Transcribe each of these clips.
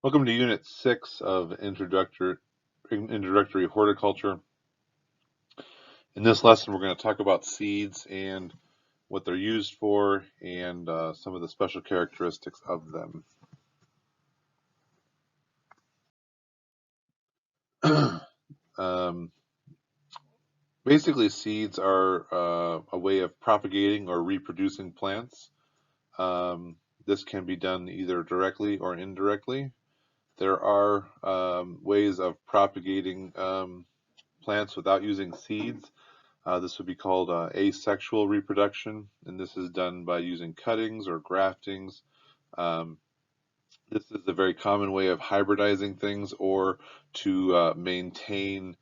Welcome to Unit 6 of Introductory Horticulture. In this lesson, we're going to talk about seeds and what they're used for and some of the special characteristics of them. Basically, seeds are a way of propagating or reproducing plants. This can be done either directly or indirectly. There are ways of propagating plants without using seeds. This would be called asexual reproduction, and this is done by using cuttings or graftings. Um, this is a very common way of hybridizing things or to maintain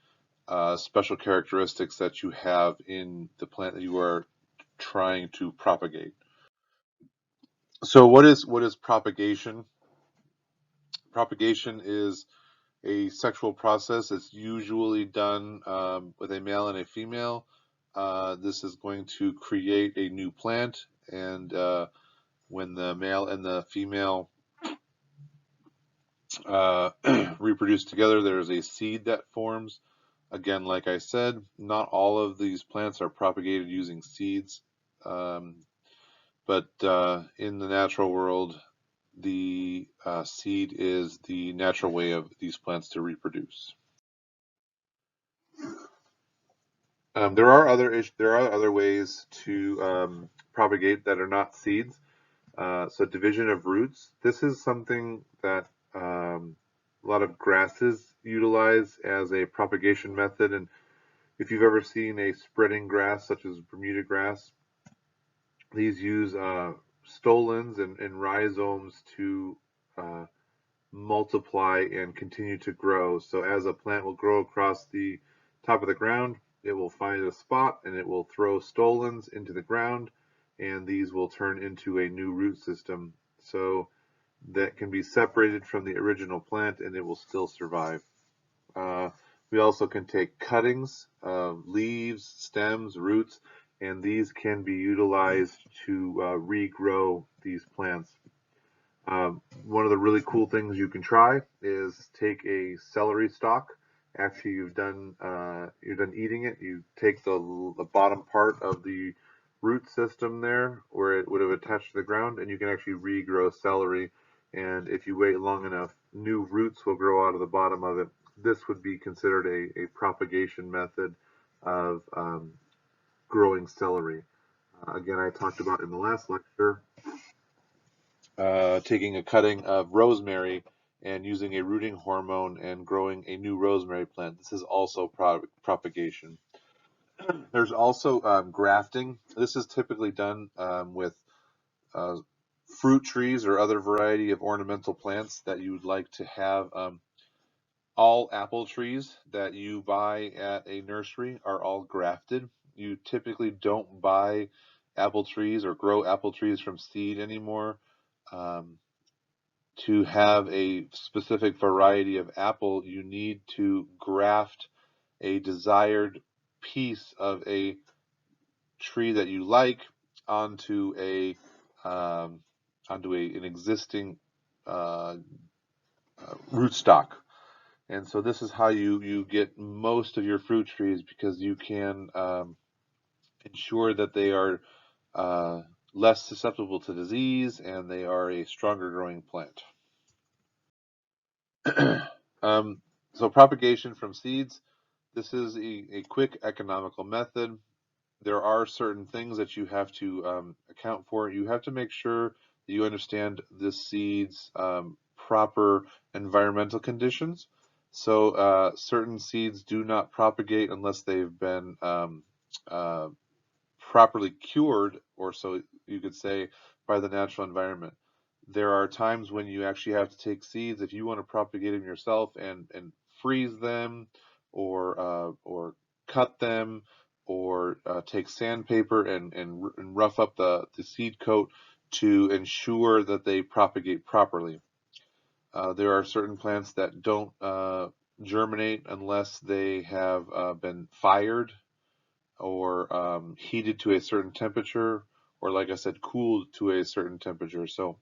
special characteristics that you have in the plant that you are trying to propagate. So what is propagation? Propagation is a sexual process. It's usually done with a male and a female. This is going to create a new plant, and when the male and the female reproduce together, there's a seed that forms. Again, like I said, not all of these plants are propagated using seeds, um, but in the natural world, the seed is the natural way of these plants to reproduce. There are other ways to propagate that are not seeds. So division of roots. This is something that a lot of grasses utilize as a propagation method. And if you've ever seen a spreading grass, such as Bermuda grass, these use stolons and rhizomes to uh, multiply and continue to grow. So as a plant will grow across the top of the ground, it will find a spot and it will throw stolons into the ground, and these will turn into a new root system. So that can be separated from the original plant and it will still survive. Uh, we also can take cuttings of leaves, stems, roots, and these can be utilized to regrow these plants. One of the really cool things you can try is take a celery stalk. After you're done eating it, you take the bottom part of the root system there where it would have attached to the ground, and you can actually regrow celery. And if you wait long enough, new roots will grow out of the bottom of it. This would be considered a propagation method of growing celery. Again, I talked about in the last lecture taking a cutting of rosemary and using a rooting hormone and growing a new rosemary plant. This is also propagation. There's also grafting. This is typically done with uh, fruit trees or other variety of ornamental plants that you would like to have. All apple trees that you buy at a nursery are all grafted. You typically don't buy apple trees or grow apple trees from seed anymore. Um, to have a specific variety of apple, you need to graft a desired piece of a tree that you like onto a um, an existing uh, rootstock. And so this is how you get most of your fruit trees, because you can ensure that they are uh, less susceptible to disease and they are a stronger growing plant. um, so propagation from seeds, this is a quick economical method. There are certain things that you have to account for. You have to make sure that you understand the seed's proper environmental conditions. So certain seeds do not propagate unless they've been uh, properly cured, or so you could say, by the natural environment. There are times when you actually have to take seeds if you want to propagate them yourself and freeze them or cut them or take sandpaper and rough up the seed coat to ensure that they propagate properly. There are certain plants that don't germinate unless they have been fired or heated to a certain temperature, or like I said, cooled to a certain temperature. So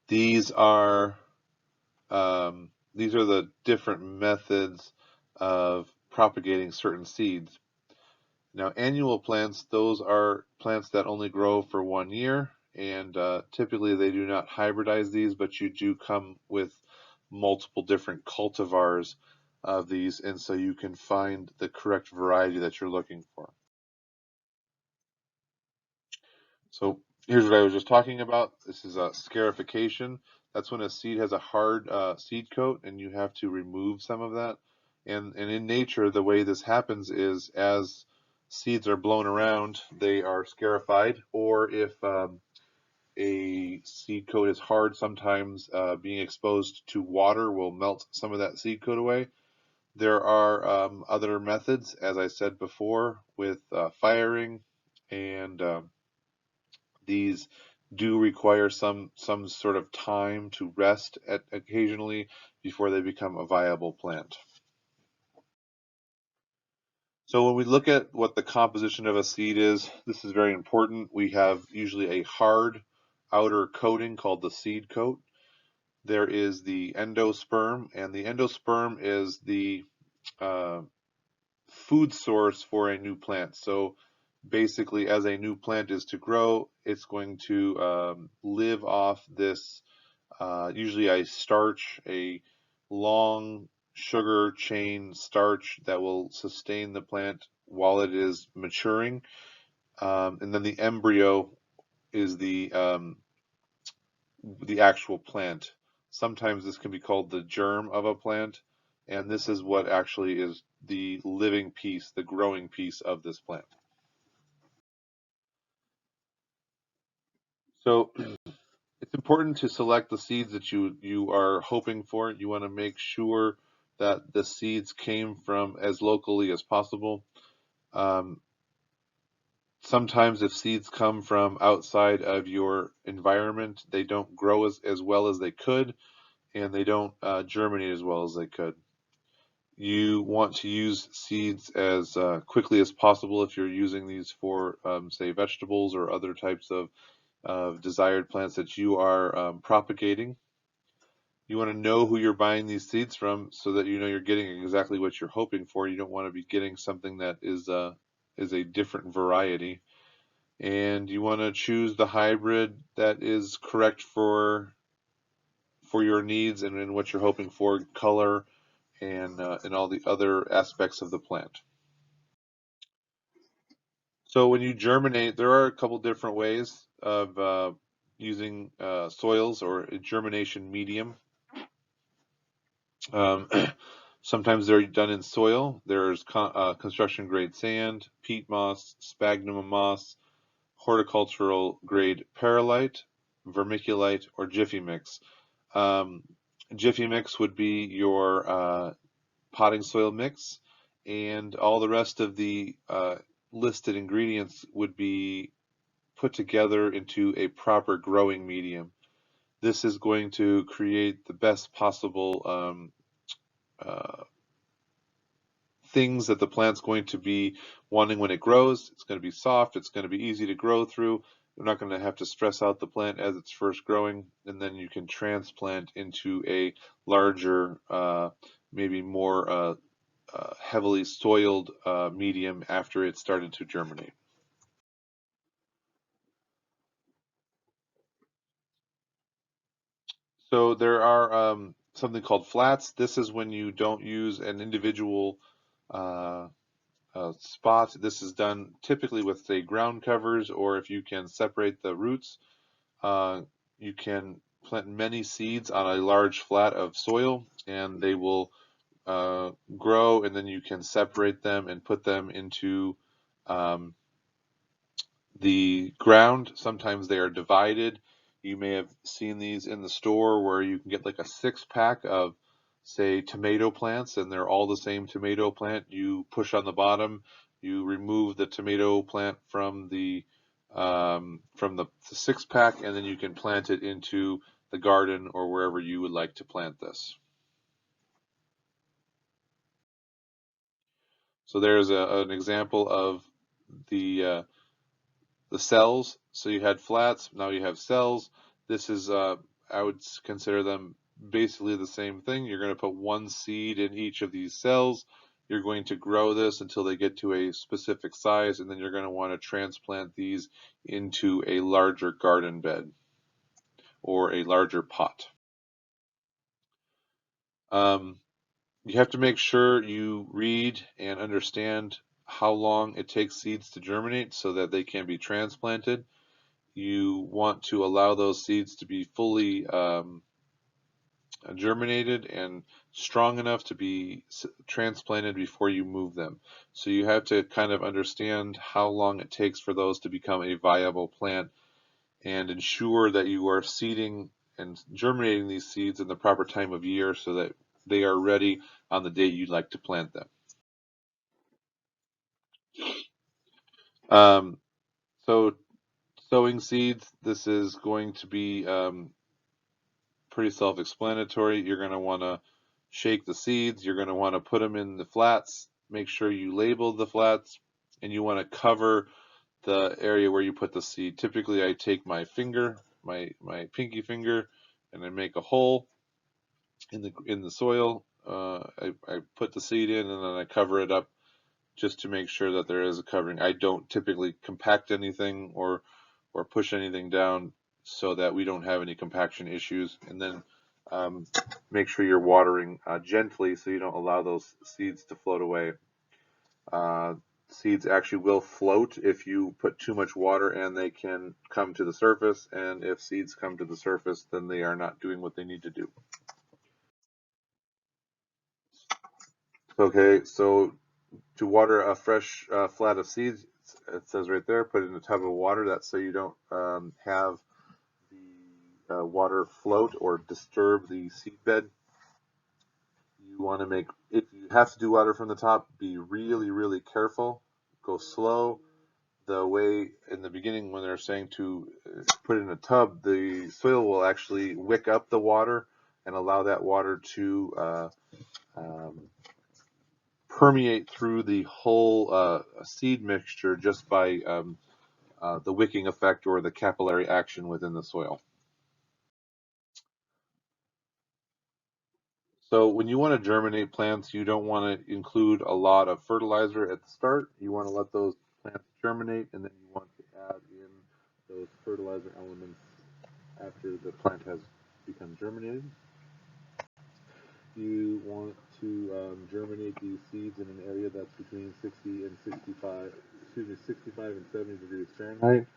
These are the different methods of propagating certain seeds. Now, annual plants, those are plants that only grow for 1 year, and typically they do not hybridize these, but you do come with multiple different cultivars of these, and so you can find the correct variety that you're looking for. So here's what I was just talking about. This is scarification. That's when a seed has a hard seed coat and you have to remove some of that. And in nature, the way this happens is as seeds are blown around, they are scarified, or if a seed coat is hard, sometimes being exposed to water will melt some of that seed coat away. There are other methods, as I said before, with firing, and these do require some sort of time to rest occasionally before they become a viable plant. So when we look at what the composition of a seed is, this is very important. We have usually a hard outer coating called the seed coat. There is the endosperm, and the endosperm is the uh, food source for a new plant. So basically, as a new plant is to grow, it's going to live off this, usually a starch, a long sugar chain starch that will sustain the plant while it is maturing. And then the embryo is the actual plant. Sometimes this can be called the germ of a plant, and this is what actually is the living piece, the growing piece of this plant. So it's important to select the seeds that you are hoping for. You want to make sure that the seeds came from as locally as possible. Um, Sometimes if seeds come from outside of your environment, they don't grow as well as they could, and they don't germinate as well as they could. You want to use seeds as quickly as possible if you're using these for, say, vegetables or other types of desired plants that you are propagating. You want to know who you're buying these seeds from so that you know you're getting exactly what you're hoping for. You don't want to be getting something that is a different variety. And you want to choose the hybrid that is correct for your needs and what you're hoping for, color, and all the other aspects of the plant. So when you germinate, there are a couple different ways of using soils or a germination medium. Um, Sometimes they're done in soil. There's construction grade sand, peat moss, sphagnum moss, horticultural grade perlite, vermiculite, or Jiffy Mix. Um, Jiffy Mix would be your potting soil mix, and all the rest of the listed ingredients would be put together into a proper growing medium. This is going to create the best possible uh, things that the plant's going to be wanting when it grows. It's going to be soft, it's going to be easy to grow through. You're not going to have to stress out the plant as it's first growing, and then you can transplant into a larger, maybe more heavily soiled medium after it started to germinate. So there are something called flats. This is when you don't use an individual uh, spot. This is done typically with, say, ground covers, or if you can separate the roots, uh, you can plant many seeds on a large flat of soil, and they will grow, and then you can separate them and put them into um, the ground. Sometimes they are divided. You may have seen these in the store where you can get like a 6-pack of, say, tomato plants, and they're all the same tomato plant. You push on the bottom, you remove the tomato plant from the 6-pack, and then you can plant it into the garden or wherever you would like to plant this. So there's an example of the cells. So you had flats, now you have cells. This is I would consider them basically the same thing. You're going to put one seed in each of these cells. You're going to grow this until they get to a specific size, and then you're going to want to transplant these into a larger garden bed or a larger pot. You have to make sure you read and understand how long it takes seeds to germinate so that they can be transplanted. You want to allow those seeds to be fully germinated and strong enough to be transplanted before you move them. So you have to kind of understand how long it takes for those to become a viable plant and ensure that you are seeding and germinating these seeds in the proper time of year so that they are ready on the date you'd like to plant them. Um, so sowing seeds, this is going to be pretty self-explanatory. You're going to want to shake the seeds. You're going to want to put them in the flats. Make sure you label the flats, and you want to cover the area where you put the seed. Typically, I take my finger, my pinky finger, and I make a hole in the soil. I put the seed in, and then I cover it up just to make sure that there is a covering. I don't typically compact anything or push anything down so that we don't have any compaction issues. And then make sure you're watering gently so you don't allow those seeds to float away. Uh, Seeds actually will float if you put too much water, and they can come to the surface. And if seeds come to the surface, then they are not doing what they need to do. Okay, so to water a fresh flat of seeds, it says right there, put it in a tub of water. That's so you don't have the water float or disturb the seed bed. You want to make, if you have to do water from the top, be really, really careful. Go slow. The way in the beginning when they're saying to put it in a tub, the soil will actually wick up the water and allow that water to um, permeate through the whole seed mixture just by the wicking effect or the capillary action within the soil. So when you want to germinate plants, you don't want to include a lot of fertilizer at the start. You want to let those plants germinate, and then you want to add in those fertilizer elements after the plant has become germinated. You want to germinate these seeds in an area that's between 60 and 65, excuse me, 65 and 70 degrees Fahrenheit.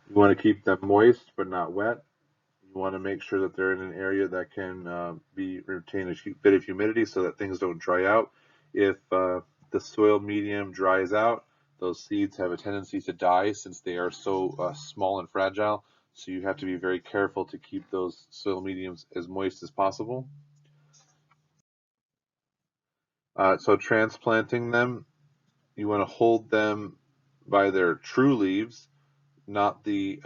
You want to keep them moist but not wet. You want to make sure that they're in an area that can retain a bit of humidity so that things don't dry out. If the soil medium dries out, those seeds have a tendency to die since they are so small and fragile. So you have to be very careful to keep those soil mediums as moist as possible. So transplanting them, you want to hold them by their true leaves, not the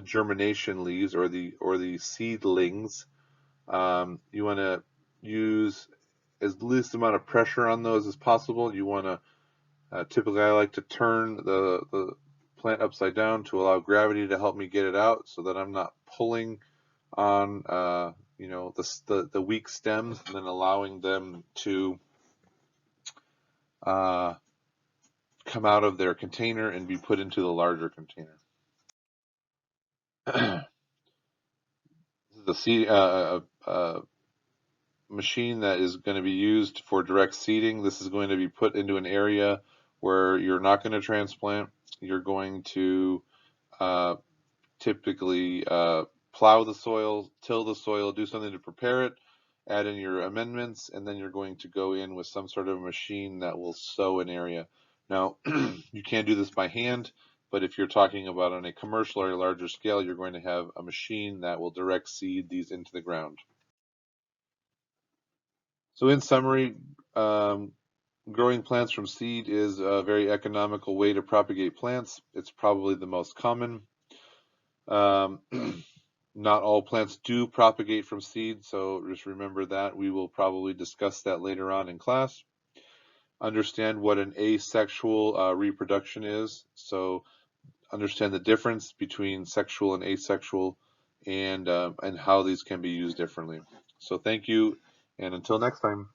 germination leaves or the seedlings. You want to use as least amount of pressure on those as possible. You want to typically I like to turn the plant upside down to allow gravity to help me get it out, so that I'm not pulling on the weak stems and then allowing them to uh, come out of their container and be put into the larger container. This is a seed, machine that is going to be used for direct seeding. This is going to be put into an area where you're not going to transplant. You're going to uh, typically plow the soil, till the soil, do something to prepare it, add in your amendments, and then you're going to go in with some sort of machine that will sow an area. Now, you can do this by hand, but if you're talking about on a commercial or a larger scale, you're going to have a machine that will direct seed these into the ground. So in summary, growing plants from seed is a very economical way to propagate plants. It's probably the most common. Um, not all plants do propagate from seed, so just remember that. We will probably discuss that later on in class. Understand what an asexual reproduction is. So understand the difference between sexual and asexual and how these can be used differently. So thank you, and until next time.